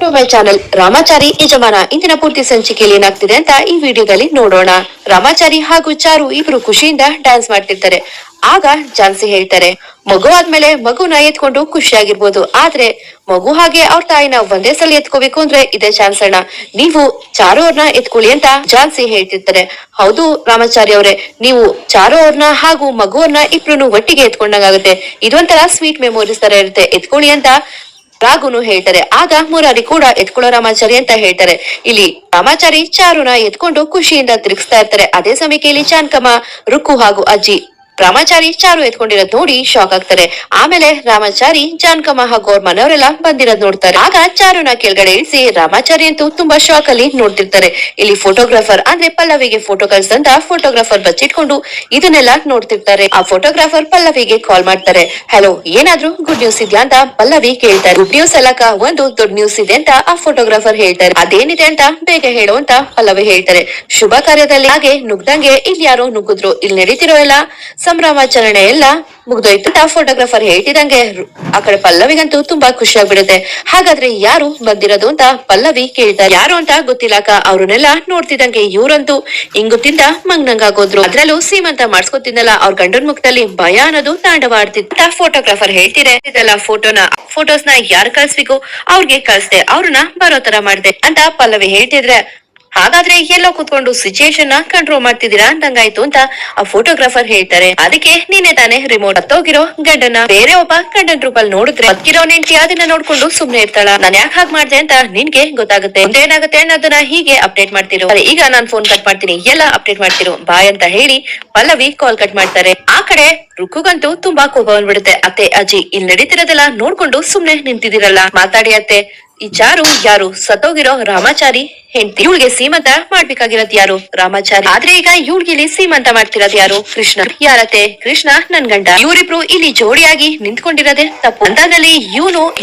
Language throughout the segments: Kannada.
ಟು ಮೈ ಚಾನೆಲ್ ರಾಮಾಚಾರಿ ಯಜಮಾನ ಇಂದಿನ ಪೂರ್ತಿ ಸಂಚಿಕೆಯಲ್ಲಿ ಏನಾಗ್ತಿದೆ ಅಂತ ಈ ವಿಡಿಯೋದಲ್ಲಿ ನೋಡೋಣ. ರಾಮಾಚಾರಿ ಹಾಗೂ ಚಾರು ಇಬ್ರು ಖುಷಿಯಿಂದ ಡ್ಯಾನ್ಸ್ ಮಾಡ್ತಿರ್ತಾರೆ. ಆಗ ಝಾನ್ಸಿ ಹೇಳ್ತಾರೆ, ಮಗು ಆದ್ಮೇಲೆ ಮಗುನ ಎತ್ಕೊಂಡು ಖುಷಿಯಾಗಿರ್ಬೋದು, ಆದ್ರೆ ಮಗು ಹಾಗೆ ಅವ್ರ ತಾಯಿನ ಒಂದೇ ಸಲ ಎತ್ಕೋಬೇಕು ಅಂದ್ರೆ ಇದೇ ಚಾನ್ಸ್ ಅಣ್ಣ, ನೀವು ಚಾರು ಅವ್ರನ್ನ ಎತ್ಕೊಳ್ಳಿ ಅಂತ ಝಾನ್ಸಿ ಹೇಳ್ತಿರ್ತಾರೆ. ಹೌದು ರಾಮಾಚಾರಿ ಅವರೇ, ನೀವು ಚಾರು ಅವ್ರನ್ನ ಹಾಗೂ ಮಗುವನ್ನ ಇಬ್ರು ಒಟ್ಟಿಗೆ ಎತ್ಕೊಂಡಂಗಾಗುತ್ತೆ. ಇದೊಂಥರ ಸ್ವೀಟ್ ಮೆಮೊರೀಸ್ ತರ ಇರುತ್ತೆ, ಎತ್ಕೊಳ್ಳಿ ಅಂತ ರಾಘುನು ಹೇಳ್ತಾರೆ. ಆಗ ಮುರಾರಿ ಕೂಡ ಎತ್ಕೊಳ್ಳೋ ರಾಮಾಚಾರಿ ಅಂತ ಹೇಳ್ತಾರೆ. ಇಲ್ಲಿ ರಾಮಾಚಾರಿ ಚಾರುನ ಎತ್ಕೊಂಡು ಖುಷಿಯಿಂದ ತಿರುಗಿಸ್ತಾ ಇರ್ತಾರೆ. ಅದೇ ಸಮಯಕ್ಕೆ ಇಲ್ಲಿ ಚಾನ್ಕಮ್ಮ, ರುಕ್ಕು ಹಾಗೂ ಅಜ್ಜಿ ರಾಮಾಚಾರಿ ಚಾರು ಎತ್ಕೊಂಡಿರೋದ್ ನೋಡಿ ಶಾಕ್ ಆಗ್ತಾರೆ. ಆಮೇಲೆ ರಾಮಾಚಾರಿ ಜಾನ್ಕಮ್ಮ ಹಾಗೂ ಅವ್ರ ಮನೆಯವರೆಲ್ಲ ಬಂದಿರೋದ್ ನೋಡ್ತಾರೆ. ಆಗ ಚಾರುನ ಕೆಳಗಡೆ ಇಳಿಸಿ ರಾಮಾಚಾರಿ ಅಂತೂ ತುಂಬಾ ಶಾಕ್ ಅಲ್ಲಿ ನೋಡ್ತಿರ್ತಾರೆ. ಇಲ್ಲಿ ಫೋಟೋಗ್ರಾಫರ್ ಅಂದ್ರೆ ಪಲ್ಲವಿಗೆ ಫೋಟೋ ಕಳ್ಸಂತ ಫೋಟೋಗ್ರಾಫರ್ ಬಚ್ಚಿಟ್ಕೊಂಡು ಇದನ್ನೆಲ್ಲ ನೋಡ್ತಿರ್ತಾರೆ. ಆ ಫೋಟೋಗ್ರಾಫರ್ ಪಲ್ಲವಿಗೆ ಕಾಲ್ ಮಾಡ್ತಾರೆ. ಹಲೋ, ಏನಾದ್ರೂ ಗುಡ್ ನ್ಯೂಸ್ ಇದೆಯಾ ಅಂತ ಪಲ್ಲವಿ ಕೇಳ್ತಾರೆ. ಗುಡ್ ನ್ಯೂಸ್ ಅಲ್ಲಕ, ಒಂದು ದೊಡ್ಡ ನ್ಯೂಸ್ ಇದೆ ಅಂತ ಆ ಫೋಟೋಗ್ರಾಫರ್ ಹೇಳ್ತಾರೆ. ಅದೇನಿದೆ ಅಂತ ಬೇಗ ಹೇಳು ಅಂತ ಪಲ್ಲವಿ ಹೇಳ್ತಾರೆ. ಶುಭ ಕಾರ್ಯದಲ್ಲಿ ಹಾಗೆ ನುಗ್ದಂಗೆ ಇಲ್ಲಿ ಯಾರೋ ನುಗ್ಗಿದ್ರು, ಇಲ್ಲಿ ನಡೀತಿರೋ ಎಲ್ಲ ಸಂಭ್ರಮಾಚರಣೆ ಎಲ್ಲ ಮುಗ್ದೋಯ್ತು ಅಂತ ಫೋಟೋಗ್ರಾಫರ್ ಹೇಳ್ತಿದಂಗೆ ಆ ಕಡೆ ಪಲ್ಲವಿಗಂತೂ ತುಂಬಾ ಖುಷಿ ಆಗ್ಬಿಡುತ್ತೆ. ಹಾಗಾದ್ರೆ ಯಾರು ಬಂದಿರೋದು ಅಂತ ಪಲ್ಲವಿ ಕೇಳ್ತಾರೆ. ಯಾರು ಅಂತ ಗೊತ್ತಿಲ್ಲಕ, ಅವ್ರನ್ನೆಲ್ಲ ನೋಡ್ತಿದಂಗೆ ಇವ್ರಂತೂ ಇಂಗುತ್ತಿಂದ ಮಂಗ್ನಂಗಾಗೋದ್ರು. ಅದ್ರಲ್ಲೂ ಸೀಮಂತ ಮಾಡ್ಸ್ಕೊತಿದ್ನಲ್ಲ ಅವ್ರ ಗಂಡನ್ ಮುಖದಲ್ಲಿ ಭಯ ಅನ್ನೋದು ತಾಂಡವಾಡ್ತಿದ್ದ ಫೋಟೋಗ್ರಾಫರ್ ಹೇಳ್ತಿದೆ. ಇದೆಲ್ಲ ಫೋಟೋಸ್ನ ಯಾರು ಕಳ್ಸ್ಬೇಕು ಅವ್ರಿಗೆ ಕಳ್ಸ್ದೆ, ಅವ್ರನ್ನ ಬರೋ ತರ ಮಾಡ್ದೆ ಅಂತ ಪಲ್ಲವಿ ಹೇಳ್ತಿದ್ರೆ, ಹಾಗಾದ್ರೆ ಎಲ್ಲೋ ಕುತ್ಕೊಂಡು ಸಿಚುಯೇಷನ್ ನ ಕಂಟ್ರೋಲ್ ಮಾಡ್ತಿದ್ದೀರಾ ಅಂದಂಗಾಯ್ತು ಅಂತ ಆ ಫೋಟೋಗ್ರಾಫರ್ ಹೇಳ್ತಾರೆ. ಅದಕ್ಕೆ ನೀನೆ ತಾನೇ ರಿಮೋಟ್ ಹತ್ತೋಗಿರೋ ಗಂಡನ ಬೇರೆ ಒಬ್ಬ ಗಂಡನ್ ರೂಪಲ್ಲಿ ನೋಡಿದ್ರೆ ಬದುಕಿರೋ ನೆಂಟಿ ಅದನ್ನ ನೋಡ್ಕೊಂಡು ಸುಮ್ನೆ ಇರ್ತಾಳ. ನಾನ್ ಯಾಕೆ ಹಾಗೆ ಮಾಡ್ದೆ ಅಂತ ನಿನ್ಗೆ ಗೊತ್ತಾಗುತ್ತೆ, ಏನಾಗುತ್ತೆ ಅನ್ನೋದನ್ನ ಹೀಗೆ ಅಪ್ಡೇಟ್ ಮಾಡ್ತಿರೋ. ಈಗ ನಾನ್ ಫೋನ್ ಕಟ್ ಮಾಡ್ತೀನಿ, ಎಲ್ಲ ಅಪ್ಡೇಟ್ ಮಾಡ್ತಿರೋ ಬಾಯ್ ಅಂತ ಹೇಳಿ ಪಲ್ಲವಿ ಕಾಲ್ ಕಟ್ ಮಾಡ್ತಾರೆ. ಆ ಕಡೆ ರುಕ್ಕುಗಂತೂ ತುಂಬಾ ಕೋಪ ಬಂದ್ಬಿಡುತ್ತೆ. ಅತ್ತೆ ಅಜ್ಜಿ ಇಲ್ಲಿ ನಡೀತಿರೋದೆಲ್ಲ ನೋಡ್ಕೊಂಡು ಸುಮ್ನೆ ನಿಂತಿದಿರಲ್ಲ, ಮಾತಾಡಿ ಅತ್ತೆ. ಈ ಚಾರು ಯಾರು? ಸತ್ತೋಗಿರೋ ರಾಮಾಚಾರಿ ಹೆಂಡತಿ. ಇವಳಿಗೆ ಸೀಮಂತ ಮಾಡ್ಬೇಕಾಗಿರೋದ್ ಯಾರು? ರಾಮಾಚಾರಿ. ಆದ್ರೆ ಈಗ ಇವಳಿಗೆ ಸೀಮಂತ ಮಾಡ್ತಿರೋದ್ ಯಾರು? ಕೃಷ್ಣ. ಯಾರತ್ತೆ? ಕೃಷ್ಣ ನನ್ ಗಂಡ. ಇವರಿಬ್ರು ಇಲ್ಲಿ ಜೋಡಿಯಾಗಿ ನಿಂತ್ಕೊಂಡಿರೋದೇ ತಪ್ಪು. ಅಂತದ್ರಲ್ಲಿ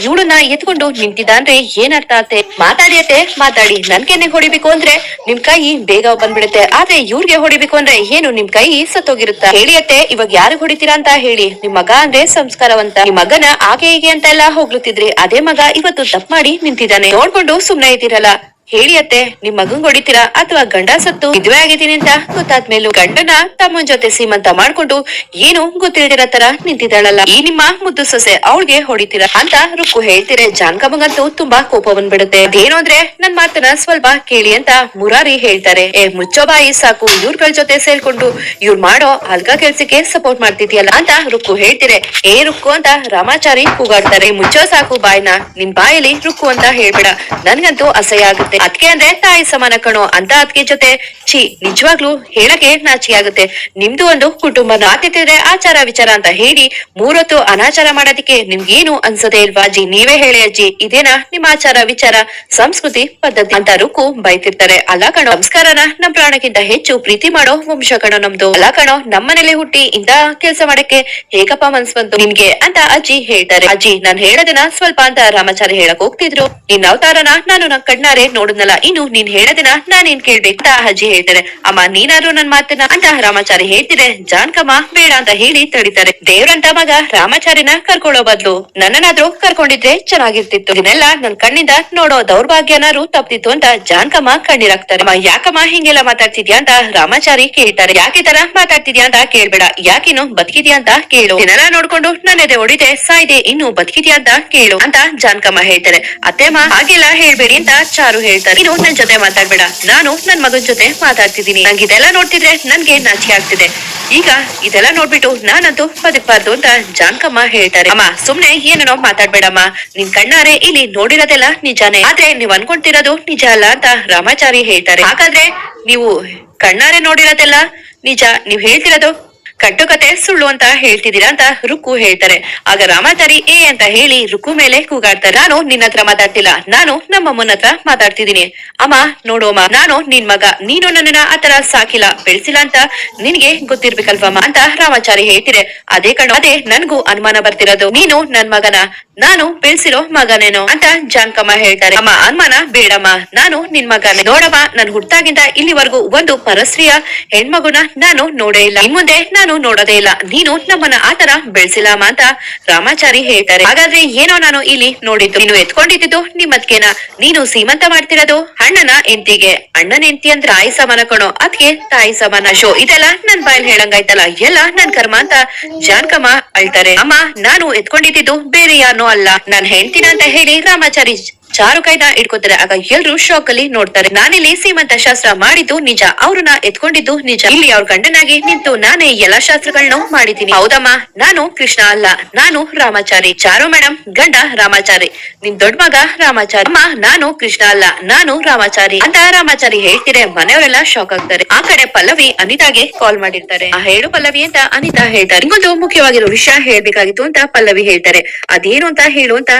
ಇವಳನ್ನ ಎತ್ಕೊಂಡು ನಿಂತಿದ್ದಾನ್ರೆ ಏನರ್ಥ ಆತೆ? ಮಾತಾಡಿ ಅತ್ತೆ, ಮಾತಾಡಿ. ನನ್ ಕೆನ್ನೆ ಹೊಡಿಬೇಕು ಅಂದ್ರೆ ನಿಮ್ ಕೈ ಬೇಗ ಬಂದ್ಬಿಡುತ್ತೆ, ಆದ್ರೆ ಇವ್ರಿಗೆ ಹೊಡಿಬೇಕು ಅಂದ್ರೆ ಏನು ನಿಮ್ ಕೈ ಸತ್ತೋಗಿರುತ್ತ? ಹೇಳಿ ಅತ್ತೆ, ಇವಾಗ ಯಾರು ಹೊಡಿತೀರಾ ಅಂತ ಹೇಳಿ. ನಿಮ್ ಮಗ ಅಂದ್ರೆ ಸಂಸ್ಕಾರವಂತ, ನಿಮ್ ಮಗನ ಹಾಗೆ ಹೀಗೆ ಅಂತ ಎಲ್ಲ ಹೋಗ್ಲುತ್ತಿದ್ರಿ, ಅದೇ ಮಗ ಇವತ್ತು ತಪ್ಪು ಮಾಡಿ ನಿಂತಿದ್ದಾನೆ, ನೋಡ್ಕೊಂಡು ಸುಮ್ನೆ ಇದ್ದೀರಲ್ಲ. ಹೇಳಿ ಅತ್ತೆ, ನಿಮ್ ಮಗಂಗ್ ಹೊಡಿತೀರಾ ಅಥವಾ ಗಂಡ ಸತ್ತು ಮದ್ವೆ ಆಗಿದ್ದೀನಿ ಅಂತ ಗೊತ್ತಾದ್ಮೇಲೂ ಗಂಡನ ತಮ್ಮನ್ ಜೊತೆ ಸೀಮಂತ ಮಾಡ್ಕೊಂಡು ಏನು ಗೊತ್ತಿಲ್ದಿರೋ ತರ ನಿಂತಿದ್ದಾಳಲ್ಲ, ಈ ನಿಮ್ಮ ಮುದ್ದು ಸೊಸೆ ಅವಳಿಗೆ ಹೊಡಿತೀರಾ ಅಂತ ರುಕ್ಕು ಹೇಳ್ತಿರೆ. ಜಾನ್ಕಮ್ಮಗಂತೂ ತುಂಬಾ ಕೋಪ ಬಂದ್ಬಿಡುತ್ತೆ. ಅದೇನು ಅಂದ್ರೆ ನನ್ ಮಾತನ್ನ ಸ್ವಲ್ಪ ಕೇಳಿ ಅಂತ ಮುರಾರಿ ಹೇಳ್ತಾರೆ. ಮುಚ್ಚೋ ಬಾಯಿ ಸಾಕು, ಇವ್ರಗಳ ಜೊತೆ ಸೇರ್ಕೊಂಡು ಇವ್ರು ಮಾಡೋ ಅಲ್ಗ ಕೆಲ್ಸಕ್ಕೆ ಸಪೋರ್ಟ್ ಮಾಡ್ತಿದ್ಯಲ್ಲ ಅಂತ ರುಕ್ಕು ಹೇಳ್ತಿರೆ. ರುಕ್ಕು ಅಂತ ರಾಮಾಚಾರಿ ಕೂಗಾಡ್ತಾರೆ. ಮುಚ್ಚೋ ಸಾಕು ಬಾಯ್ನ, ನಿನ್ ಬಾಯಲ್ಲಿ ರುಕ್ಕು ಅಂತ ಹೇಳ್ಬೇಡ, ನನ್ಗಂತೂ ಅಸಹ್ಯ ಆಗುತ್ತೆ. ಅದ್ಕೆ ಅಂದ್ರೆ ತಾಯಿ ಸಮಾನ ಕಣೋ ಅಂತ ಅದ್ಕೆ ಜೊತೆ ಛೀ, ನಿಜವಾಗ್ಲೂ ಹೇಳಕ್ಕೆ ನಾಚಿಕೆ ಆಗುತ್ತೆ. ನಿಮ್ದು ಒಂದು ಕುಟುಂಬ, ನಾತಿದ್ರೆ ಆಚಾರ ವಿಚಾರ ಅಂತ ಹೇಳಿ ಮೂರೊತ್ತು ಅನಾಚಾರ ಮಾಡೋದಕ್ಕೆ ನಿಮ್ಗೇನು ಅನ್ಸದೆ ಇಲ್ವಾ ಅಜ್ಜಿ? ನೀವೇ ಹೇಳಿ ಅಜ್ಜಿ, ಇದೇನಾ ನಿಮ್ ಆಚಾರ ವಿಚಾರ ಸಂಸ್ಕೃತಿ ಪದ್ಧತಿ ಅಂತ ರುಕ್ಕು ಬೈತಿರ್ತಾರೆ. ಅಲ್ಲ ಕಣೋ, ಸಂಸ್ಕಾರನ ನಮ್ ಪ್ರಾಣಕ್ಕಿಂತ ಹೆಚ್ಚು ಪ್ರೀತಿ ಮಾಡೋ ವಂಶ ಕಣೋ ನಮ್ದು. ಅಲ್ಲ ಕಣೋ, ನಮ್ಮನೇಲಿ ಹುಟ್ಟಿ ಇಂತ ಕೆಲ್ಸ ಮಾಡಕ್ಕೆ ಹೇಗಪ್ಪ ಮನ್ಸ್ ಬಂತು ನಿನ್ಗೆ ಅಂತ ಅಜ್ಜಿ ಹೇಳ್ತಾರೆ. ಅಜ್ಜಿ ನಾನ್ ಹೇಳೋದನ್ನ ಸ್ವಲ್ಪ ಅಂತ ರಾಮಾಚಾರಿ ಹೇಳಕ್ ಹೋಗ್ತಿದ್ರು. ನಿನ್ ಅವತಾರನ ನಾನು ನನ್ ಕಣ್ಣಾರೆ ನೋಡಿದ್ನಲ್ಲ, ಇನ್ನು ನೀನ್ ಹೇಳೋದನ್ನ ನಾನೇನ್ ಕೇಳ್ಬೇಕು ಅಂತ ಅಜ್ಜಿ ಹೇಳ್ತಾರೆ. ಅಮ್ಮ ನೀನಾದ್ರು ನನ್ ಮಾತನ್ನ ಅಂತ ರಾಮಾಚಾರಿ ಹೇಳ್ತಿದ್ರೆ ಜಾನ್ಕಮ್ಮ ಬೇಡ ಅಂತ ಹೇಳಿ ತಡಿತಾರೆ. ದೇವ್ರಂತ ಮಗ ರಾಮಾಚಾರಿನ ಕರ್ಕೊಳ್ಳೋ ಬದ್ಲು ನನ್ನನ್ನಾದ್ರೂ ಕರ್ಕೊಂಡಿದ್ರೆ ಚೆನ್ನಾಗಿರ್ತಿತ್ತು, ಇದನ್ನೆಲ್ಲ ನನ್ ಕಣ್ಣಿಂದ ನೋಡೋ ದೌರ್ಭಾಗ್ಯನಾರು ತಪ್ಪಿತ್ತು ಅಂತ ಜಾನ್ಕಮ್ಮ ಕಣ್ಣೀರಾಗ್ತಾರೆ. ಯಾಕಮ್ಮ ಹಿಂಗೆಲ್ಲ ಮಾತಾಡ್ತಿದ್ಯಾ ಅಂತ ರಾಮಾಚಾರಿ ಕೇಳ್ತಾರೆ. ಯಾಕೆ ತರ ಮಾತಾಡ್ತಿದ್ಯಾ ಅಂತ ಕೇಳ್ಬೇಡ, ಯಾಕಿನ್ನು ಬದುಕಿದ್ಯಾ ಅಂತ ಕೇಳು, ಇದನ್ನೆಲ್ಲ ನೋಡ್ಕೊಂಡು ನನ್ನ ಎದೆ ಹೊಡಿದೆ ಸಾಯ್ದೆ, ಇನ್ನು ಬದುಕಿದ್ಯಾ ಅಂತ ಕೇಳು ಅಂತ ಜಾನ್ಕಮ್ಮ ಹೇಳ್ತಾರೆ. ಅತ್ತೆಮ್ಮ ಹಾಗೆಲ್ಲ ಹೇಳ್ಬೇಡಿ ಅಂತ ಚಾರು ಹೇಳ್ತಾರೆ. ಇನ್ನು ನನ್ ಜೊತೆ ಮಾತಾಡ್ಬೇಡ, ನಾನು ನನ್ ಮಗನ್ ಜೊತೆ ಮಾತಾಡ್ತಿದ್ದೀನಿ, ನಂಗೆ ಇದೆಲ್ಲ ನೋಡ್ತಿದ್ರೆ ನನ್ಗೆ ನಾಚಿಕೆ ಆಗ್ತಿದೆ. ಈಗ ಇದೆಲ್ಲ ನೋಡ್ಬಿಟ್ಟು ನಾನಂತೂ ಬದುಕಬಾರ್ದು ಅಂತ ಜಾನ್ಕಮ್ಮ ಹೇಳ್ತಾರೆ. ಅಮ್ಮ ಸುಮ್ನೆ ಏನೇನೋ ಮಾತಾಡ್ಬೇಡಮ್ಮ, ನಿನ್ ಕಣ್ಣಾರೆ ಇಲ್ಲಿ ನೋಡಿರೋದೆಲ್ಲ ನಿಜಾನೇ, ಆದ್ರೆ ನೀವ್ ಅನ್ಕೊಂತಿರೋದು ನಿಜ ಅಲ್ಲ ಅಂತ ರಾಮಾಚಾರಿ ಹೇಳ್ತಾರೆ. ಹಾಗಾದ್ರೆ ನೀವು ಕಣ್ಣಾರೆ ನೋಡಿರೋದೆಲ್ಲ ನಿಜ, ನೀವ್ ಹೇಳ್ತಿರೋದು ಕಟ್ಟುಕತೆ ಸುಳ್ಳು ಅಂತ ಹೇಳ್ತಿದ್ದೀರಾ ಅಂತ ರುಕ್ಕು ಹೇಳ್ತಾರೆ. ಆಗ ರಾಮಾಚಾರಿ ಅಂತ ಹೇಳಿ ರುಕ್ಕು ಮೇಲೆ ಕೂಗಾಡ್ತಾರೆ. ನಾನು ನಿನ್ನ ಹತ್ರ ಮಾತಾಡ್ತಿಲ್ಲ, ನಾನು ನಮ್ಮಮ್ಮನ ಹತ್ರ ಮಾತಾಡ್ತಿದ್ದೀನಿ. ಅಮ್ಮ ನೋಡು ಅಮ್ಮ, ನಾನು ನಿನ್ ಮಗ, ನೀನು ನನ್ನನ್ನ ಆತರ ಸಾಕಿಲ್ಲ ಬೆಳೆಸಿಲ್ಲ ಅಂತ ನಿನ್ಗೆ ಗೊತ್ತಿರ್ಬೇಕಲ್ವಮ್ಮ ಅಂತ ರಾಮಾಚಾರಿ ಹೇಳ್ತಿರೆ. ಅದೇ ಕಣೋ, ಅದೇ ನನ್ಗೂ ಅನುಮಾನ ಬರ್ತಿರೋದು, ನೀನು ನನ್ ಮಗನ ನಾನು ಬೆಳೆಸಿರೋ ಮಗನೇನೋ ಅಂತ ಜಾನ್ಕಮ್ಮ ಹೇಳ್ತಾರೆ. ಅಮ್ಮ ಅನುಮಾನ ಬೇಡಮ್ಮ, ನಾನು ನಿನ್ ಮಗನೇ. ನೋಡಮ್ಮ, ನನ್ ಹುಟ್ಟಾಗಿಂದ ಇಲ್ಲಿವರೆಗೂ ಒಂದು ಪರಸ್ತ್ರೀಯ ಹೆಣ್ಮಗುನ ನಾನು ನೋಡೇ ಇಲ್ಲ, ಇನ್ ಮುಂದೆ ನಾನು ನಾನು ನೋಡೋದೇ ಇಲ್ಲ, ನೀನು ನಮ್ಮನ್ನ ಆತರ ಬೆಳೆಸಿಲ್ಲಮ್ಮ ಅಂತ ರಾಮಾಚಾರಿ ಹೇಳ್ತಾರೆ. ಹಾಗಾದ್ರೆ ಏನೋ ನಾನು ಇಲ್ಲಿ ನೋಡಿದ್ದು, ನೀನು ಎತ್ಕೊಂಡಿದ್ದು ನಿಮ್ಮದ್ಕೆನ, ನೀನು ಸೀಮಂತ ಮಾಡ್ತಿರೋದು ಅಣ್ಣನ ಹೆಂಡತಿಗೆ. ಅಣ್ಣನ ಹೆಂಡತಿ ಅಂದ್ರೆ ತಾಯಿ ಸಮಾನ ಕಣೋ, ಅದ್ಕೆ ತಾಯಿ ಸಮಾನ. ಶೋ ಇದೆಲ್ಲ ನನ್ ಬಾಯಲ್ಲಿ ಹೇಳಂಗಾಯ್ತಲ್ಲ, ಎಲ್ಲ ನನ್ ಕರ್ಮ ಅಂತ ಜಾನ್ಕಮ್ಮ ಅಳ್ತಾರೆ. ಅಮ್ಮ, ನಾನು ಎತ್ಕೊಂಡಿದ್ದು ಬೇರೆ ಯಾರನ್ನೋ ಅಲ್ಲ, ನನ್ ಹೆಂಡ್ತಿನ ಅಂತ ಹೇಳಿ ರಾಮಾಚಾರಿ ಚಾರು ಕೈನ ಇಟ್ಕೋತಾರೆ. ಆಗ ಎಲ್ರು ಶಾಕ್ ಅಲ್ಲಿ ನೋಡ್ತಾರೆ. ನಾನಿಲ್ಲಿ ಸೀಮಂತ ಶಾಸ್ತ್ರ ಮಾಡಿದ್ದು ನಿಜ, ಅವ್ರನ್ನ ಎತ್ಕೊಂಡಿದ್ದು ನಿಜ, ಇಲ್ಲಿ ಅವ್ರ ಗಂಡನಾಗಿ ನಿಂತು ನಾನೇ ಎಲ್ಲಾ ಶಾಸ್ತ್ರಗಳನ್ನ ಮಾಡಿದ್ದೀನಿ. ಹೌದಮ್ಮ, ನಾನು ಕೃಷ್ಣ ಅಲ್ಲ, ನಾನು ರಾಮಾಚಾರಿ. ಚಾರು ಮೇಡಮ್ ಗಂಡ ರಾಮಾಚಾರಿ, ನಿನ್ ದೊಡ್ಡ ಮಗ ರಾಮಾಚಾರಿ. ಅಮ್ಮ, ನಾನು ಕೃಷ್ಣ ಅಲ್ಲ, ನಾನು ರಾಮಾಚಾರಿ ಅಂತ ರಾಮಾಚಾರಿ ಹೇಳ್ತಿರೆ. ಮನೆಯವರೆಲ್ಲ ಶಾಕ್ ಆಗ್ತಾರೆ. ಆ ಕಡೆ ಪಲ್ಲವಿ ಅನಿತಾಗೆ ಕಾಲ್ ಮಾಡಿರ್ತಾರೆ. ಆ ಹೇಳು ಪಲ್ಲವಿ ಅಂತ ಅನಿತಾ ಹೇಳ್ತಾರೆ. ನಿಮ್ಗೊಂದು ಮುಖ್ಯವಾಗಿರೋ ವಿಷಯ ಹೇಳ್ಬೇಕಾಗಿತ್ತು ಅಂತ ಪಲ್ಲವಿ ಹೇಳ್ತಾರೆ. ಅದೇನು ಅಂತ ಹೇಳು ಅಂತ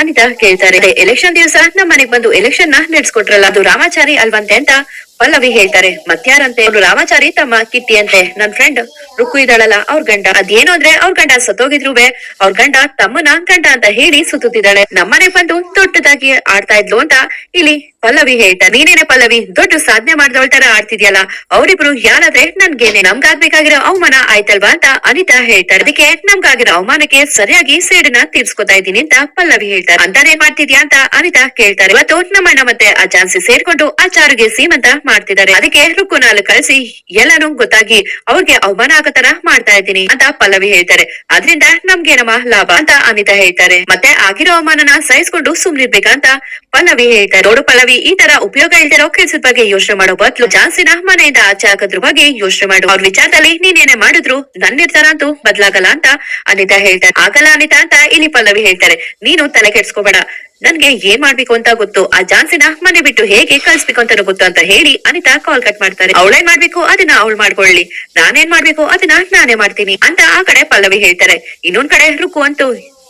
ಅನಿತಾ ಕೇಳ್ತಾರೆ. ಎಲೆಕ್ಷನ್ ದಿವಸ ನಮ್ಮ ಮನೆಗ್ ಬಂದು ಎಲೆಕ್ಷನ್ ನ ನಡೆಸ್ಕೊಟ್ರಲ್ಲ, ಅದು ರಾಮಾಚಾರಿ ಅಲ್ವಂತೆ ಅಂತ ಪಲ್ಲವಿ ಹೇಳ್ತಾರೆ. ಮತ್ಯಾರಂತೆ? ಅವ್ರು ರಾಮಾಚಾರಿ ತಮ್ಮ ಕಿಟ್ಟಿ ಅಂತೆ, ನನ್ ಫ್ರೆಂಡ್ ರುಕ್ಕು ಇದ್ದಾಳಲ್ಲ ಅವ್ರ ಗಂಡ. ಅದೇನು ಅಂದ್ರೆ ಅವ್ರ ಗಂಡ ಸತ್ತೋಗಿದ್ರುವೆ ಅವ್ರ ಗಂಡ ತಮ್ಮನ ಗಂಡ ಅಂತ ಹೇಳಿ ಸುತ್ತಿದ್ದಾಳೆ. ನಮ್ಮನೆ ಬಂದು ದೊಡ್ಡದಾಗಿ ಆಡ್ತಾ ಇದ್ಲು ಅಂತ ಇಲ್ಲಿ ಪಲ್ಲವಿ ಹೇಳ್ತಾರೆ. ನೀನೇನೆ ಪಲ್ಲವಿ ದೊಡ್ಡ ಸಾಧನೆ ಮಾಡಿದವಳ ತರ ಆಡ್ತಿದ್ಯಲ್ಲ, ಅವ್ರಿಬ್ರು ಯಾರಾದ್ರೆ ನನ್ಗೇನೆ, ನಮ್ಗಾಗ್ಬೇಕಾಗಿರೋ ಅವಮಾನ ಆಯ್ತಲ್ವಾ ಅಂತ ಅನಿತಾ ಹೇಳ್ತಾರೆ. ಅದಕ್ಕೆ ನಮ್ಗಾಗಿರೋ ಅವಮಾನಕ್ಕೆ ಸರಿಯಾಗಿ ಸೇಡನ್ನ ತೀರ್ಸ್ಕೊತಾ ಇದ್ದೀನಿ ಅಂತ ಪಲ್ಲವಿ ಹೇಳ್ತಾರೆ. ಅಂತಾನೇನ್ ಮಾಡ್ತಿದ್ಯಾ ಅಂತ ಅನಿತಾ ಕೇಳ್ತಾರೆ. ಇವತ್ತು ನಮ್ಮಣ್ಣ ಮತ್ತೆ ಆ ಚಾನ್ಸಿ ಸೇರ್ಕೊಂಡು ಆ ಚಾರುಗೆ ಸೀಮಂತ ಮಾಡ್ತಿದ್ದಾರೆ. ಅದಕ್ಕೆ ರುಕ್ಕುನಾಲ್ ಕಳ್ಸಿ ಎಲ್ಲಾನು ಗೊತ್ತಾಗಿ ಅವ್ರಿಗೆ ಅವಮಾನ ಆಗೋ ತರ ಮಾಡ್ತಾ ಇದ್ದೀನಿ ಅಂತ ಪಲ್ಲವಿ ಹೇಳ್ತಾರೆ. ಅದ್ರಿಂದ ನಮ್ಗೇನಮ್ಮ ಲಾಭ ಅಂತ ಅನಿತಾ ಹೇಳ್ತಾರೆ. ಮತ್ತೆ ಆಗಿರೋ ಅವಮಾನನ ಸಹಿಸ್ಕೊಂಡು ಸುಮ್ನಿರ್ಬೇಕಂತ ಪಲ್ಲವಿ ಹೇಳ್ತಾರೆ. ನೋಡು ಪಲ್ಲವಿ, ಈ ತರ ಉಪಯೋಗ ಇಲ್ದಿರೋ ಕೆಲ್ಸದ ಬಗ್ಗೆ ಯೋಚನೆ ಮಾಡೋ ಬದ್ಲು ಜಾನ್ಸಿನ ಮನೆಯಿಂದ ಆಚೆ ಹಾಕೋದ್ರ ಬಗ್ಗೆ ಯೋಚನೆ ಮಾಡು. ಅವ್ರ ವಿಚಾರದಲ್ಲಿ ನೀನೇನೆ ಮಾಡಿದ್ರು ನನ್ನ ನಿರ್ಧಾರ ಅಂತೂ ಬದ್ಲಾಗಲ್ಲ ಅಂತ ಅನಿತಾ ಹೇಳ್ತಾರೆ. ಆಗಲ್ಲ ಅನಿತಾ ಅಂತ ಇಲ್ಲಿ ಪಲ್ಲವಿ ಹೇಳ್ತಾರೆ. ನೀನು ತಲೆ ಕೆಡ್ಸ್ಕೋಬೇಡ, ನನ್ಗೆ ಏನ್ ಮಾಡ್ಬೇಕು ಅಂತ ಗೊತ್ತು, ಆ ಜಾನ್ಸಿನ ಮನೆ ಬಿಟ್ಟು ಹೇಗೆ ಕಳ್ಸ್ಬೇಕು ಅಂತ ಗೊತ್ತು ಅಂತ ಹೇಳಿ ಅನಿತಾ ಕಾಲ್ ಕಟ್ ಮಾಡ್ತಾರೆ. ಅವಳೇನ್ ಮಾಡ್ಬೇಕು ಅದನ್ನ ಅವಳು ಮಾಡ್ಕೊಳ್ಳಿ, ನಾನೇನ್ ಮಾಡ್ಬೇಕು ಅದನ್ನ ನಾನೇ ಮಾಡ್ತೀನಿ ಅಂತ ಆ ಕಡೆ ಪಲ್ಲವಿ ಹೇಳ್ತಾರೆ. ಇನ್ನೊಂದ್ ಕಡೆ ರುಕ್ಕು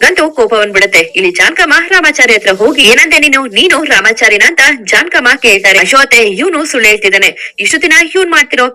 ಗಂತೂ ಕೋಪ ಬಂದ್ಬಿಡುತ್ತೆ. ಇಲ್ಲಿ ಜಾನ್ಕಮ್ಮ ರಾಮಾಚಾರಿ ಹತ್ರ ಹೋಗಿ, ಏನಂದೆ ನೀನು ರಾಮಾಚಾರಿನ ಅಂತ ಜಾನ್ಕಮ್ಮ ಕೇಳ್ತಾರೆ. ಅಶೋತೆ, ಇವನು ಸುಳ್ಳು ಹೇಳ್ತಿದ್ದಾನೆ, ಇಷ್ಟು ದಿನ ಇವ್ನ್ ಮಾಡ್ತಿರೋ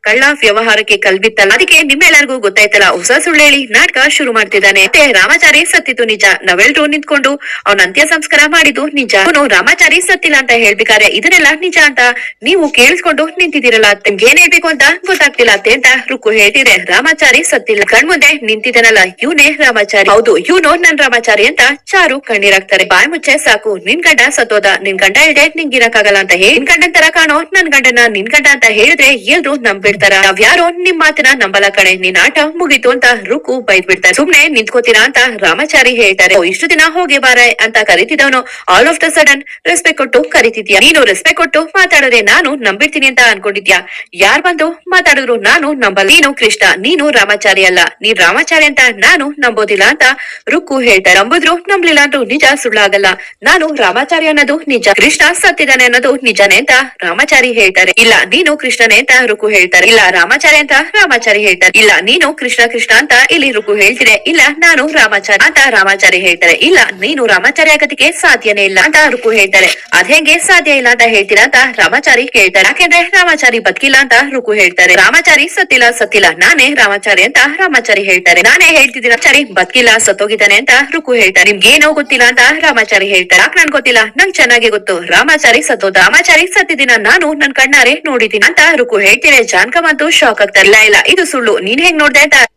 ಕಳ್ಳ ವ್ಯವಹಾರಕ್ಕೆ ಕಲ್ಬಿತ್ತಲ್ಲ, ಅದಕ್ಕೆ ನಿಮ್ಮೆಲ್ಲರಿಗೂ ಗೊತ್ತಾಯ್ತಲ್ಲ, ಹೊಸ ಸುಳ್ಳು ಹೇಳಿ ನಾಟಕ ಶುರು ಮಾಡ್ತಿದ್ದಾನೆ. ಮತ್ತೆ ರಾಮಾಚಾರಿ ಸತ್ತಿದ್ದು ನಿಜ, ನಾವೆಲ್ರೂ ನಿಂತ್ಕೊಂಡು ಅವ್ನ ಅಂತ್ಯ ಸಂಸ್ಕಾರ ಮಾಡಿದ್ದು ನಿಜ, ಅವನು ರಾಮಾಚಾರಿ ಸತ್ತಿಲ್ಲ ಅಂತ ಹೇಳ್ಬೇಕಾರೆ ಇದನ್ನೆಲ್ಲ ನಿಜ ಅಂತ ನೀವು ಕೇಳಿಸ್ಕೊಂಡು ನಿಂತಿದ್ದೀರಲ್ಲ, ನಿಮ್ಗೆ ಏನ್ ಹೇಳ್ಬೇಕು ಅಂತ ಗೊತ್ತಾಗ್ತಿಲ್ಲ ಅತ್ತೆ ಅಂತ ರುಕ್ಕು ಹೇಳ್ತಿದೆ. ರಾಮಾಚಾರಿ ಸತ್ತಿಲ್ಲ, ಕಣ್ಮುಂದೆ ನಿಂತಿದ್ದಾನಲ್ಲ ಇವನೇ ರಾಮಾಚಾರಿ. ಹೌದು, ಇವನು ನನ್ ರಾಮಾಚಾರಿ ಅಂತ ಚಾರು ಕಣ್ಣೀರಾಗ್ತಾರೆ. ಬಾಯ್ ಮುಚ್ಚೆ ಸಾಕು, ನಿನ್ ಗಂಡ ಸತ್ತೋದ, ನಿನ್ ಗಂಡ ಇಲ್ದೆ ನಿಂಗಿರಕ್ಕಾಗಲ್ಲ ಅಂತ ಹೇಳಿ ನಿನ್ ಗಂಡನ್ ತರ ಕಾಣೋ ನನ್ ಗಂಡನ ನಿನ್ ಗಂಡ ಅಂತ ಹೇಳಿದ್ರೆ ಎಲ್ರು ನಂಬಿಡ್ತಾರ. ನಾವ್ಯಾರೋ ನಿಮ್ ಮಾತನ್ನ ನಂಬಲ್ಲ ಕಣೆ, ನಿನ್ ಆಟ ಮುಗೀತು ಅಂತ ರುಕ್ಕು ಬೈದ್ ಬಿಡ್ತಾರೆ. ಸುಮ್ನೆ ನಿಂತ್ಕೋತೀರಾ ಅಂತ ರಾಮಾಚಾರಿ ಹೇಳ್ತಾರೆ. ಇಷ್ಟು ದಿನ ಹೋಗಿ ಬಾರ ಅಂತ ಕರಿತಿದ್ದವನು all of a sudden respect ಕೊಟ್ಟು ಕರಿತಿದ್ಯಾ. ನೀನು ರೆಸ್ಪೆಕ್ಟ್ ಕೊಟ್ಟು ಮಾತಾಡದೆ ನಾನು ನಂಬಿಡ್ತೀನಿ ಅಂತ ಅನ್ಕೊಂಡಿದ್ಯಾ? ಯಾರ್ ಬಂದು ಮಾತಾಡಿದ್ರು ನಾನು ನಂಬಲ್ಲ. ನೀನು ಕೃಷ್ಣ, ನೀನು ರಾಮಾಚಾರಿ ಅಲ್ಲ, ನೀನ್ ರಾಮಾಚಾರಿ ಅಂತ ನಾನು ನಂಬೋದಿಲ್ಲ ಅಂತ ರುಕ್ಕು ಹೇಳ್ತಾರೆ. ನಂಬುದ್ರು ನಂಬ್ಲಿಲ್ಲ ಅಂದ್ರೂ ನಿಜ ಸುಳ್ಳಾಗಲ್ಲ, ನಾನು ರಾಮಾಚಾರಿ ಅನ್ನೋದು ನಿಜ, ಕೃಷ್ಣ ಸತ್ತಿದ್ದಾನೆ ಅನ್ನೋದು ನಿಜಾನೇ ಅಂತ ರಾಮಾಚಾರಿ ಹೇಳ್ತಾರೆ. ಇಲ್ಲ ನೀನು ಕೃಷ್ಣನೇ ಅಂತ ರುಕ್ಕು ಹೇಳ್ತಾರೆ. ಇಲ್ಲ ರಾಮಾಚಾರಿ ಅಂತ ರಾಮಾಚಾರಿ ಹೇಳ್ತಾರೆ. ಇಲ್ಲ ನೀನು ಕೃಷ್ಣ ಅಂತ ಇಲ್ಲಿ ರುಕ್ಕು ಹೇಳ್ತಿದೆ. ಇಲ್ಲ ನಾನು ರಾಮಾಚಾರಿ ಅಂತ ರಾಮಾಚಾರಿ ಹೇಳ್ತಾರೆ. ಇಲ್ಲ ನೀನು ರಾಮಾಚಾರಿ ಆಗೋದಕ್ಕೆ ಸಾಧ್ಯನೇ ಇಲ್ಲ ಅಂತ ರುಕ್ಕು ಹೇಳ್ತಾರೆ. ಅದೇಂಗೆ ಸಾಧ್ಯ ಇಲ್ಲ ಅಂತ ಹೇಳ್ತೀರಾ ಅಂತ ರಾಮಾಚಾರಿ ಕೇಳ್ತಾರೆ. ಯಾಕೆಂದ್ರೆ ರಾಮಾಚಾರಿ ಬದುಕಿಲ್ಲ ಅಂತ ರುಕ್ಕು ಹೇಳ್ತಾರೆ. ರಾಮಾಚಾರಿ ಸತ್ತಿಲ್ಲ, ನಾನೇ ರಾಮಾಚಾರಿ ಅಂತ ರಾಮಾಚಾರಿ ಹೇಳ್ತಾರೆ. ನಾನೇ ಹೇಳ್ತಿದ್ದೀನಿ ರಾಮಾಚಾರಿ ಬದುಕಿಲ್ಲ ಸತ್ತೋಗಿದ್ದಾನೆ ಅಂತ ರುಕ್ಕು ಹೇಳ್ತಾರೆ. ನಿಮ್ಗೇನೋ ಗೊತ್ತಿಲ್ಲ ಅಂತ ರಾಮಾಚಾರಿ ಹೇಳ್ತಾರೆ. ಯಾಕೆ ನನ್ ಗೊತ್ತಿಲ್ಲ, ನಂಗ್ ಚೆನ್ನಾಗಿ ಗೊತ್ತು, ರಾಮಾಚಾರಿ ಸತ್ತೋದ, ರಾಮಾಚಾರಿ ಸತ್ತಿದ್ದೀನ ನಾನು ನನ್ ಕಣ್ಣಾರೆ ನೋಡಿದ್ದೀನಿ ಅಂತ ರುಕ್ಕು ಹೇಳ್ತೀನಿ. ಜಾನ್ಕಮ್ಮ ಅಂತೂ ಶಾಕ್ ಆಗ್ತಾರೆ. ಇಲ್ಲ ಇದು ಸುಳ್ಳು, ನೀನ್ ಹೆಂಗ್ ನೋಡ್ದೆ ಅಂತ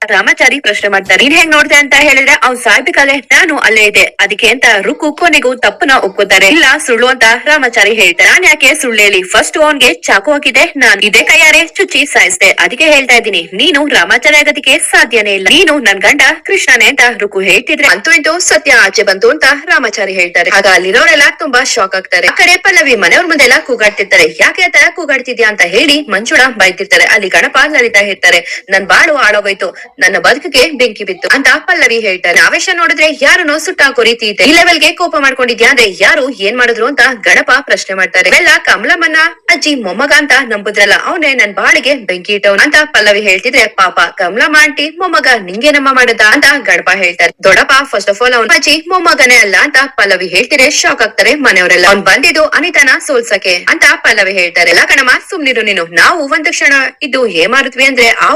ರಾಮಾಚಾರಿ ಪ್ರಶ್ನೆ ಮಾಡ್ತಾರೆ. ನೀನ್ ಹೆಂಗ್ ನೋಡ್ದೆ ಅಂತ ಹೇಳಿದ್ರೆ ಅವ್ನ್ ಸಾಯ್ಬೇಕಾದ್ರೆ ನಾನು ಅಲ್ಲೇ ಇದೆ, ಅದಕ್ಕೆ ಅಂತ ರುಕ್ಕು ಕೊನೆಗೂ ತಪ್ಪನ ಒಪ್ಕೋತಾರೆ. ಇಲ್ಲ ಸುಳ್ಳು ಅಂತ ರಾಮಾಚಾರಿ ಹೇಳ್ತಾರೆ. ನಾನ್ ಯಾಕೆ ಸುಳ್ಳು ಹೇಳಿ, ಫಸ್ಟ್ ಅವನ್ಗೆ ಚಾಕು ಹಾಕಿದೆ, ನಾನ್ ಇದೇ ಕೈಯಾರೆ ಚುಚ್ಚಿ ಸಾಯಿಸ್ದೆ, ಅದಕ್ಕೆ ಹೇಳ್ತಾ ಇದ್ದೀನಿ ನೀನು ರಾಮಾಚಾರಿ ಆಗೋದಕ್ಕೆ ಸಾಧ್ಯನೇ ಇಲ್ಲ, ನೀನು ನನ್ ಗಂಡ ಕೃಷ್ಣನೇ ಅಂತ ರುಕ್ಕು ಹೇಳ್ತಿದ್ರೆ ಅಂತೂ ಇಂತೂ ಸತ್ಯ ಆಚೆ ಬಂತು ಅಂತ ರಾಮಾಚಾರಿ ಹೇಳ್ತಾರೆ. ಆಗ ಅಲ್ಲಿರೋರೆಲ್ಲ ತುಂಬಾ ಶಾಕ್ ಆಗ್ತಾರೆ. ಆ ಕಡೆ ಪಲ್ಲವಿ ಮನೆಯವ್ರ ಮುಂದೆಲ್ಲ ಕೂಗಾಡ್ತಿರ್ತಾರೆ. ಯಾಕೆ ಆತರ ಕೂಗಾಡ್ತಿದ್ಯಾ ಅಂತ ಹೇಳಿ ಮಂಜುಳ ಬೈತಿರ್ತಾರೆ. ಅಲ್ಲಿ ಗಣಪ ಲಲಿತಾ ಹೇಳ್ತಾರೆ, ನನ್ ಬಾಳು ಆಳೋಗೋಯ್ತು, ನನ್ನ ಬದುಕಿಗೆ ಬೆಂಕಿ ಬಿತ್ತು ಅಂತ ಪಲ್ಲವಿ ಹೇಳ್ತಾರೆ. ಆವೇಶ ನೋಡಿದ್ರೆ ಯಾರನ್ನೋ ಸುಟ್ಟಾಕೋ ರೀತಿ ಇದೆ, ಈ ಲೆವೆಲ್ಗೆ ಕೋಪ ಮಾಡ್ಕೊಂಡಿದ್ಯಾ ಅಂದ್ರೆ ಯಾರು ಏನ್ ಮಾಡಿದ್ರು ಅಂತ ಗಣಪ ಪ್ರಶ್ನೆ ಮಾಡ್ತಾರೆ. ಎಲ್ಲ ಕಮಲಮ್ಮನ ಅಜ್ಜಿ ಮೊಮ್ಮಗ ಅಂತ ನಂಬುದ್ರಲ್ಲ, ಅವನೇ ನನ್ ಬಾಳಿಗೆ ಬೆಂಕಿ ಇಟ್ಟವನು ಅಂತ ಪಲ್ಲವಿ ಹೇಳ್ತಿದ್ರೆ, ಪಾಪ ಕಮಲಮ್ಮ ಆಂಟಿ ಮೊಮ್ಮಗ ನಿಂಗೇನಮ್ಮ ಮಾಡದ ಅಂತ ಗಣಪ ಹೇಳ್ತಾರೆ. ದೊಡ್ಡಪ್ಪ ಫಸ್ಟ್ ಆಫ್ ಆಲ್ ಅವ್ನ ಅಜ್ಜಿ ಮೊಮ್ಮಗನೇ ಅಲ್ಲ ಅಂತ ಪಲ್ಲವಿ ಹೇಳ್ತಿದ್ರೆ ಶಾಕ್ ಆಗ್ತಾರೆ ಮನೆಯವರೆಲ್ಲ. ಅವ್ನ್ ಬಂದಿದ್ದು ಅನಿತಾನ ಸೋಲ್ಸಕ್ಕೆ ಅಂತ ಪಲ್ಲವಿ ಹೇಳ್ತಾರೆ. ಎಲ್ಲ ಕಣಮ್ಮ ಸುಮ್ನಿರು ನೀನು, ನಾವು ಒಂದು ಕ್ಷಣ ಇದ್ದು ಏನ್ ಮಾಡಿದ್ವಿ ಅಂದ್ರೆ ಆ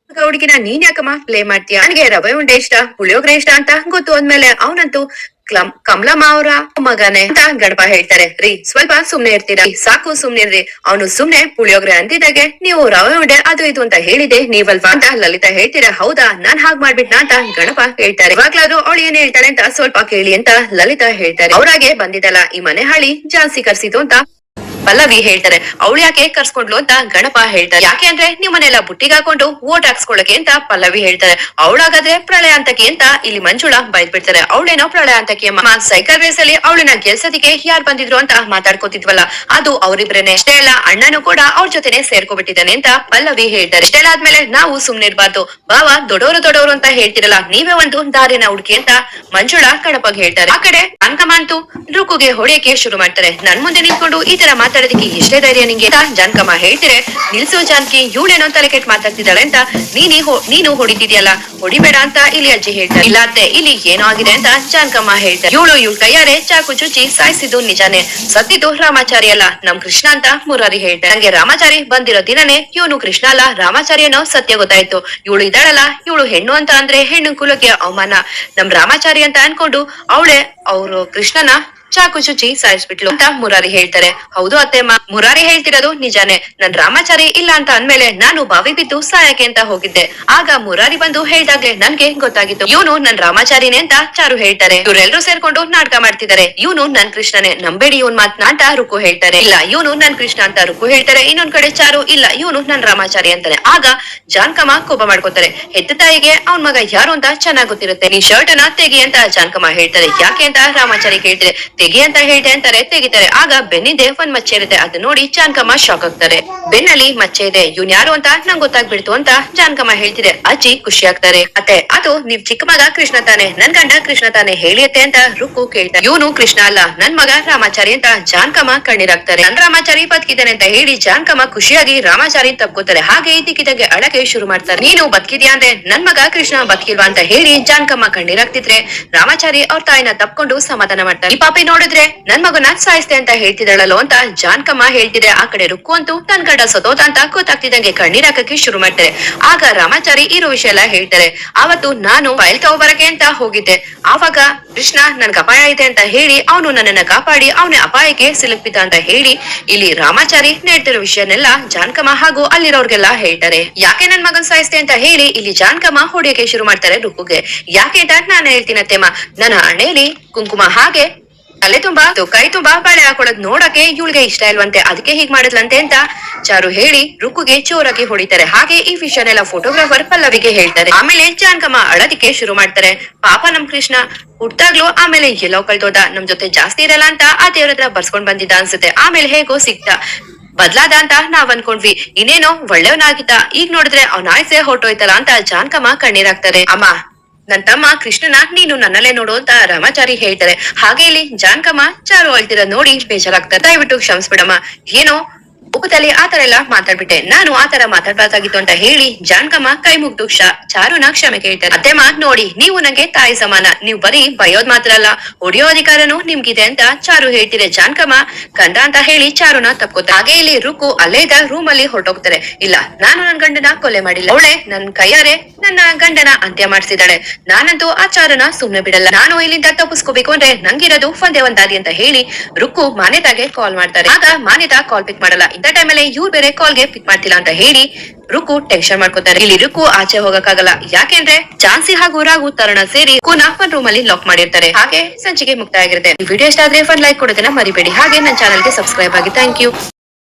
ಹುಡುಗಿನ ನೀನ್ ಯಾಕಮ್ಮ ಪ್ಲೇ ಮಾಡ್ತೀಯ, ನನಗೆ ರವೆ ಉಂಡೆ ಇಷ್ಟ ಪುಳಿಯೋಗರೆ ಇಷ್ಟ ಅಂತ ಗೊತ್ತು ಅಂದ್ಮೇಲೆ ಅವನಂತೂ ಕಮಲಮ್ಮ ಅವರ ಮಗನೇ ಅಂತ ಗಣಪ ಹೇಳ್ತಾರೆ. ರೀ ಸ್ವಲ್ಪ ಸುಮ್ನೆ ಇರ್ತೀರಾ, ಸಾಕು ಸುಮ್ನೆ ಇರ್ರಿ. ಅವನು ಸುಮ್ನೆ ಪುಳಿಯೋಗ್ರೆ ಅಂತಿದ್ದಾಗೆ ನೀವು ರವೆ ಉಂಡೆ ಅದು ಇದು ಅಂತ ಹೇಳಿದೆ ನೀವಲ್ವಾ ಅಂತ ಲಲಿತಾ ಹೇಳ್ತೀರಾ. ಹೌದಾ, ನಾನ್ ಹಾಗ್ ಮಾಡ್ಬಿಟ್ನಾ ಅಂತ ಗಣಪ ಹೇಳ್ತಾರೆ. ಇವಾಗ್ಲಾದ್ರೂ ಅವಳು ಏನ್ ಹೇಳ್ತಾರೆ ಅಂತ ಸ್ವಲ್ಪ ಕೇಳಿ ಅಂತ ಲಲಿತಾ ಹೇಳ್ತಾರೆ. ಅವ್ರಾಗೆ ಬಂದಿದ್ದಲ್ಲ ಈ ಮನೆ ಹಾಳಿ ಜಾಸ್ತಿ ಕರ್ಸಿತು ಅಂತ ಪಲ್ಲವಿ ಹೇಳ್ತಾರೆ. ಅವಳು ಯಾಕೆ ಕರ್ಸ್ಕೊಂಡ್ಲು ಅಂತ ಗಣಪ ಹೇಳ್ತಾರೆ. ಯಾಕೆ ಅಂದ್ರೆ ನಿಮ್ಮನೆಲ್ಲ ಬುಟ್ಟಿಗೆ ಹಾಕೊಂಡು ಓಟ್ ಹಾಕ್ಸ್ಕೊಳಕ್ಕೆ ಅಂತ ಪಲ್ಲವಿ ಹೇಳ್ತಾರೆ. ಅವಳಾಗಾದ್ರೆ ಪ್ರಳಯ ಅಂತಕಿ ಅಂತ ಇಲ್ಲಿ ಮಂಜುಳಾ ಬೈದ್ ಬಿಡ್ತಾರೆ. ಅವಳೇನೋ ಪ್ರಳಯ ಅಂತಕಿ ಅಮ್ಮ, ಸೈಕಲ್ ರೇಸ್ ಅಲ್ಲಿ ಅವಳನ್ನ ಗೆಲ್ಸೋದಿಕ್ಕೆ ಯಾರು ಬಂದಿದ್ರು ಅಂತ ಮಾತಾಡ್ಕೋತಿದ್ವಲ್ಲ ಅದು ಅವ್ರಿಬ್ರೇನೆ. ಅಷ್ಟೇ ಅಲ್ಲ ಅಣ್ಣನು ಕೂಡ ಅವ್ರ ಜೊತೆನೆ ಸೇರ್ಕೊಬಿಟ್ಟಿದ್ದಾನೆ ಅಂತ ಪಲ್ಲವಿ ಹೇಳ್ತಾರೆ. ಇಷ್ಟೆಲ್ಲ ಆದ್ಮೇಲೆ ನಾವು ಸುಮ್ನೆ ಇರ್ಬಾರ್ದು, ಬಾವ ದೊಡ್ಡವರು ಅಂತ ಹೇಳ್ತಿರಲ್ಲ, ನೀವೇ ಒಂದು ದಾರಿನ ಹುಡುಕಿ ಅಂತ ಮಂಜುಳಾ ಗಣಪಗ್ ಹೇಳ್ತಾರೆ. ಆ ಕಡೆ ಅಂಕಮ್ಮ ಅಂತೂ ರುಕ್ಕುಗೆ ಹೊಡೆಯಕ್ಕೆ ಶುರು ಮಾಡ್ತಾರೆ. ನನ್ ಮುಂದೆ ನಿಂತ್ಕೊಂಡು ಈ ತರ ಮಾತಾಡೋದಕ್ಕೆ ಎಷ್ಟೇ ಧೈರ್ಯ ನಿಂಗೆ ಅಂತ ಜಾನಕಮ್ಮ ಹೇಳ್ತಿರೆ. ನಿಲ್ಸು ಜಾನಕಿ, ಇವಳೇನೋ ತಲೆ ಕೆಟ್ಟು ಮಾತಾಡ್ತಿದ್ದಾಳೆ ಅಂತ ನೀನು ಹೊಡಿತಿದ್ಯಲ್ಲ, ಹೊಡಿಬೇಡ ಅಂತ ಇಲ್ಲಿ ಅಜ್ಜಿ ಹೇಳ್ತಾರೆ. ಇಲ್ಲ ಅತ್ತೆ, ಇಲ್ಲಿ ಏನೋ ಆಗಿದೆ ಅಂತ ಜಾನಕಮ್ಮ ಹೇಳ್ತಾರೆ. ಇವಳು ಕೈಯಾರೆ ಚಾಕು ಚುಚ್ಚಿ ಸಾಯಿಸಿದ್ದು ನಿಜಾನೇ, ಸತ್ತಿದ್ದು ರಾಮಾಚಾರಿ ಅಲ್ಲ ನಮ್ ಕೃಷ್ಣ ಅಂತ ಮುರಾರಿ ಹೇಳ್ತಾರೆ. ನಂಗೆ ರಾಮಾಚಾರಿ ಬಂದಿರೋ ದಿನನೇ ಇವನು ಕೃಷ್ಣ ಅಲ್ಲ ರಾಮಾಚಾರಿ ಅನ್ನೋ ಸತ್ಯ ಗೊತ್ತಾಯ್ತು. ಇವಳು ಇದ್ದಾಳಲ್ಲ, ಇವಳು ಹೆಣ್ಣು ಅಂತ ಅಂದ್ರೆ ಹೆಣ್ಣು ಕುಲಕ್ಕೆ ಅವಮಾನ. ನಮ್ ರಾಮಾಚಾರಿ ಅಂತ ಅನ್ಕೊಂಡು ಅವ್ರು ಕೃಷ್ಣನ ಚಾಕು ಚುಚ್ಚಿ ಸಾಯಿಸ್ಬಿಟ್ಲು ಅಂತ ಮುರಾರಿ ಹೇಳ್ತಾರೆ. ಹೌದು ಅತ್ತೆಮ್ಮ, ಮುರಾರಿ ಹೇಳ್ತಿರೋದು ನಿಜಾನೇ. ನನ್ ರಾಮಾಚಾರಿ ಇಲ್ಲ ಅಂತ ಅಂದ್ಮೇಲೆ ನಾನು ಬಾವಿ ಬಿದ್ದು ಸಾಯಕ್ಕೆ ಅಂತ ಹೋಗಿದ್ದೆ. ಆಗ ಮುರಾರಿ ಬಂದು ಹೇಳ್ದಾಗ್ಲೆ ನನ್ಗೆ ಗೊತ್ತಾಗಿತ್ತು ಇವನು ನನ್ ರಾಮಾಚಾರಿನೇ ಅಂತ ಚಾರು ಹೇಳ್ತಾರೆ. ಇವ್ರೆಲ್ರೂ ಸೇರ್ಕೊಂಡು ನಾಟಕ ಮಾಡ್ತಿದ್ದಾರೆ. ಇವನು ನನ್ ಕೃಷ್ಣನೇ, ನಂಬೇಡಿ ಇವನ್ ಮಾತ್ನಾ ಅಂತ ರುಕ್ಕು ಹೇಳ್ತಾರೆ. ಇಲ್ಲ ಇವನು ನನ್ ಕೃಷ್ಣ ಅಂತ ರುಕ್ಕು ಹೇಳ್ತಾರೆ. ಇನ್ನೊಂದ್ ಕಡೆ ಚಾರು ಇಲ್ಲ ಇವನು ನನ್ ರಾಮಾಚಾರಿ ಅಂತಾನೆ. ಆಗ ಜಾನಕಮ್ಮ ಕೋಪ ಮಾಡ್ಕೋತಾರೆ. ಹೆತ್ತ ತಾಯಿಗೆ ಅವ್ನ್ ಮಗ ಯಾರು ಅಂತ ಚೆನ್ನಾಗ್ ಗೊತ್ತಿರುತ್ತೆ. ನೀ ಶರ್ಟ್ ಅನ್ನ ತೆಗಿ ಅಂತ ಜಾನಕಮ್ಮ ಹೇಳ್ತಾರೆ. ಯಾಕೆ ಅಂತ ರಾಮಾಚಾರಿ ಕೇಳ್ತಾರೆ. ತೆಗಿ ಅಂತ ಹೇಳ್ದೆ ಅಂತಾರೆ, ತೆಗಿತಾರೆ. ಆಗ ಬೆನ್ನಿದೆ ಒಂದ್ ಮಚ್ಚೆ ಇರುತ್ತೆ. ಅದ್ ನೋಡಿ ಜಾನಕಮ್ಮ ಶಾಕ್ ಆಗ್ತಾರೆ. ಬೆನ್ನಲ್ಲಿ ಮಚ್ಚೆ ಇದೆ, ಇವ್ನ್ ಯಾರು ಅಂತ ನಂಗೆ ಗೊತ್ತಾಗ್ಬಿಡ್ತು ಅಂತ ಜಾನಕಮ್ಮ ಹೇಳ್ತಿದೆ. ಅಜ್ಜಿ ಖುಷಿ ಆಗ್ತಾರೆ. ಅತ್ತೆ ಅದು ನೀವ್ ಚಿಕ್ಕ ಮಗ ಕೃಷ್ಣ ತಾನೆ, ನನ್ ಗಂಡ ಕೃಷ್ಣ ತಾನೆ, ಹೇಳಿಯತ್ತೆ ಅಂತ ರುಕ್ಕು ಕೇಳ್ತಾರೆ. ಇವನು ಕೃಷ್ಣ ಅಲ್ಲ ನನ್ ಮಗ ರಾಮಾಚಾರಿ ಅಂತ ಜಾನಕಮ್ಮ ಕಣ್ಣೀರಾಗ್ತಾರೆ. ನನ್ ರಾಮಾಚಾರಿ ಬದುಕಿದ್ದಾನೆ ಅಂತ ಹೇಳಿ ಜಾನಕಮ್ಮ ಖುಷಿಯಾಗಿ ರಾಮಾಚಾರಿ ತಪ್ಕೋತಾರೆ. ಹಾಗೆ ಇದ್ದಕ್ಕಿದ್ದಂಗೆ ಅಳಕ್ಕೆ ಶುರು ಮಾಡ್ತಾರೆ. ನೀನು ಬದುಕಿದ್ಯಾ ಅಂದ್ರೆ ನನ್ ಮಗ ಕೃಷ್ಣ ಬದುಕಿಲ್ವಾ ಅಂತ ಹೇಳಿ ಜಾನಕಮ್ಮ ಕಣ್ಣೀರಾಗ್ತಿದ್ರೆ ರಾಮಾಚಾರಿ ಅವ್ರ ತಾಯಿನ ತಪ್ಕೊಂಡು ಸಮಾಧಾನ ಮಾಡ್ತಾರೆ. ಈ ಪಾಪಿ ನೋಡಿದ್ರೆ ನನ್ ಮಗನ ಸಾಯಿಸ್ತೆ ಅಂತ ಹೇಳ್ತಿದ್ದಾಳಲ್ಲೋ ಅಂತ ಜಾನಕಮ್ಮ ಹೇಳ್ತಿದೆ. ಆ ಕಡೆ ರುಕ್ಕು ಅಂತೂ ತನ್ ಗಂಡ ಸತೋತ ಅಂತ ಗೊತ್ತಾಗ್ತಿದ್ದಂಗೆ ಕಣ್ಣೀರಾಕಕ್ಕೆ ಶುರು ಮಾಡ್ತಾರೆ. ಆಗ ರಾಮಾಚಾರಿ ಇರೋ ವಿಷಯ ಎಲ್ಲ ಹೇಳ್ತಾರೆ. ಅವತ್ತು ನಾನು ಫೈಲ್ ತಗೋಬರಕ್ಕೆ ಅಂತ ಹೋಗಿದ್ದೆ. ಆವಾಗ ಕೃಷ್ಣ ನನ್ಗೆ ಅಪಾಯ ಇದೆ ಅಂತ ಹೇಳಿ ಅವನು ನನ್ನನ್ನ ಕಾಪಾಡಿ ಅವನ ಅಪಾಯಕ್ಕೆ ಸಿಲುಕ್ಬಿದ್ದ ಅಂತ ಹೇಳಿ ಇಲ್ಲಿ ರಾಮಾಚಾರಿ ಹೇಳ್ತಿರೋ ವಿಷಯನೆಲ್ಲ ಜಾನಕಮ್ಮ ಹಾಗೂ ಅಲ್ಲಿರೋರ್ಗೆಲ್ಲ ಹೇಳ್ತಾರೆ. ಯಾಕೆ ನನ್ ಮಗನ್ ಸಾಯಿಸ್ತೆ ಅಂತ ಹೇಳಿ ಇಲ್ಲಿ ಜಾನಕಮ್ಮ ಹೊಡಿಯಕ್ಕೆ ಶುರು ಮಾಡ್ತಾರೆ ರುಕ್ಕುಗೆ. ಯಾಕೆ ಅಂತ ನಾನು ಹೇಳ್ತೀನತ್ತೆಮ್ಮ, ನನ್ನ ಹಣೆಯಲ್ಲಿ ಕುಂಕುಮ ಹಾಗೆ ತಲೆ ತುಂಬಾ ಕೈ ತುಂಬಾ ಬಳೆ ಹಾಕೊಳದ್ ನೋಡಕ್ಕೆ ಇವಳಿಗೆ ಇಷ್ಟ ಇಲ್ವಂತೆ, ಅದಕ್ಕೆ ಹೀಗ್ ಮಾಡಿದ್ಲಂತೆ ಅಂತ ಚಾರು ಹೇಳಿ ರುಕ್ಕುಗೆ ಜೋರಾಗಿ ಹೊಡಿತಾರೆ. ಹಾಗೆ ಈ ವಿಷಯನೆಲ್ಲ ಫೋಟೋಗ್ರಾಫರ್ ಪಲ್ಲವಿಗೆ ಹೇಳ್ತಾರೆ. ಆಮೇಲೆ ಜಾನಕಮ್ಮ ಅಳದಿಕ್ಕೆ ಶುರು ಮಾಡ್ತಾರೆ. ಪಾಪ ನಮ್ ಕೃಷ್ಣ ಹುಟ್ಟಾಗ್ಲು ಆಮೇಲೆ ಎಲ್ಲೋ ಕಳ್ದೋದ, ನಮ್ ಜೊತೆ ಜಾಸ್ತಿ ಇರಲ್ಲ ಅಂತ ಆ ದೇವ್ರ ಹತ್ರ ಬರ್ಸ್ಕೊಂಡ್ ಬಂದಿದ್ದ ಅನ್ಸುತ್ತೆ. ಆಮೇಲೆ ಹೇಗೋ ಸಿಕ್ತ, ಬದ್ಲಾದ ಅಂತ ನಾವ್ ಅನ್ಕೊಂಡ್ವಿ, ಇನ್ನೇನೋ ಒಳ್ಳೆಯವನಾಗಿದ್ದ, ಈಗ ನೋಡಿದ್ರೆ ಅವ್ನ ಆಯ್ಸೆ ಹೊರಟೋಯ್ತಲ್ಲ ಅಂತ ಜಾನಕಮ್ಮ ಕಣ್ಣೀರಾಗ್ತಾರೆ. ಅಮ್ಮ ನನ್ ತಮ್ಮ ಕೃಷ್ಣನ ನೀನು ನನ್ನಲ್ಲೇ ನೋಡು ಅಂತ ರಾಮಾಚಾರಿ ಹೇಳ್ತಾರೆ. ಹಾಗೆ ಇಲ್ಲಿ ಜಾನಕಮ್ಮ ಚಾರು ಅಳ್ತಿರ ನೋಡಿ ಬೇಜಾರಾಗ್ತಾರೆ. ದಯವಿಟ್ಟು ಕ್ಷಮಿಸ್ಬಿಡಮ್ಮ, ಏನೋ ಉಪದಲ್ಲಿ ಆತರ ಎಲ್ಲ ಮಾತಾಡ್ಬಿಟ್ಟೆ, ನಾನು ಆತರ ಮಾತಾಡ್ಬಾರ್ದಾಗಿತ್ತು ಅಂತ ಹೇಳಿ ಜಾನಕಮ್ಮ ಕೈ ಮುಗ್ದು ಚಾರುನ ಕ್ಷಮೆ ಕೇಳ್ತಾರೆ. ಅತ್ತೆಮ್ಮ ನೋಡಿ, ನೀವು ನಂಗೆ ತಾಯಿ ಸಮಾನ, ನೀವ್ ಬರೀ ಬಯೋದ್ ಮಾತ್ರ ಅಲ್ಲ ಹೊಡಿಯೋ ಅಧಿಕಾರನು ನಿಮ್ಗಿದೆ ಅಂತ ಚಾರು ಹೇಳ್ತಿದೆ. ಜಾನಕಮ್ಮ ಗಂಡ ಅಂತ ಹೇಳಿ ಚಾರುನ ತಪ್ಕೋತಾರೆ. ಹಾಗೆ ಇಲ್ಲಿ ರುಕ್ಕು ಅಲ್ಲೇ ಇದ್ದ ರೂಮ್ ಅಲ್ಲಿ ಹೊರಟೋಗ್ತಾರೆ. ಇಲ್ಲ, ನಾನು ನನ್ ಗಂಡನ ಕೊಲೆ ಮಾಡಿಲ್ಲ, ಅವಳೆ ನನ್ ಕೈಯಾರೆ ನನ್ನ ಗಂಡನ ಅಂತ್ಯ ಮಾಡಿಸಿದಾಳೆ. ನಾನಂತೂ ಆ ಚಾರುನ ಸುಮ್ನೆ ಬಿಡಲ್ಲ, ನಾನು ಇಲ್ಲಿಂದ ತಪ್ಪಿಸ್ಕೋಬೇಕು ಅಂದ್ರೆ ನಂಗಿರೋದು ಒಂದೇ ಒಂದ್ ದಾರಿ ಅಂತ ಹೇಳಿ ರುಕ್ಕು ಮಾನ್ಯತಾಗೆ ಕಾಲ್ ಮಾಡ್ತಾರೆ. ಆಗ ಮಾನ್ಯತಾ ಕಾಲ್ ಪಿಕ್ ಮಾಡಲ್ಲ. ಇಂಥ ಟೈಮಲ್ಲಿ ಇವ್ರು ಬೇರೆ ಕಾಲ್ಗೆ ಪಿಕ್ ಮಾಡ್ತಿಲ್ಲ ಅಂತ ಹೇಳಿ ರುಕ್ಕು ಟೆನ್ಷನ್ ಮಾಡ್ಕೋತಾರೆ. ಇಲ್ಲಿ ರುಕ್ಕು ಆಚೆ ಹೋಗಕ್ಕಾಗಲ್ಲ, ಯಾಕೆಂದ್ರೆ ಝಾನ್ಸಿ ಹಾಗೂ ರಾಘು ತರುಣ ಸೇರಿ ಕೂನ ಒಂದ್ ರೂಮ್ ಅಲ್ಲಿ ಲಾಕ್ ಮಾಡಿರ್ತಾರೆ. ಹಾಗೆ ಸಂಚಿಕೆ ಮುಕ್ತಾಯ ಆಗಿರುತ್ತೆ. ಈ ವಿಡಿಯೋ ಇಷ್ಟ ಆದ್ರೆ ಲೈಕ್ ಕೊಡೋದನ್ನ ಮರಿಬೇಡಿ. ಹಾಗೆ ನನ್ನ ಚಾನಲ್ಗೆ ಸಬ್ಸ್ಕ್ರೈಬ್ ಆಗಿ. Thank you.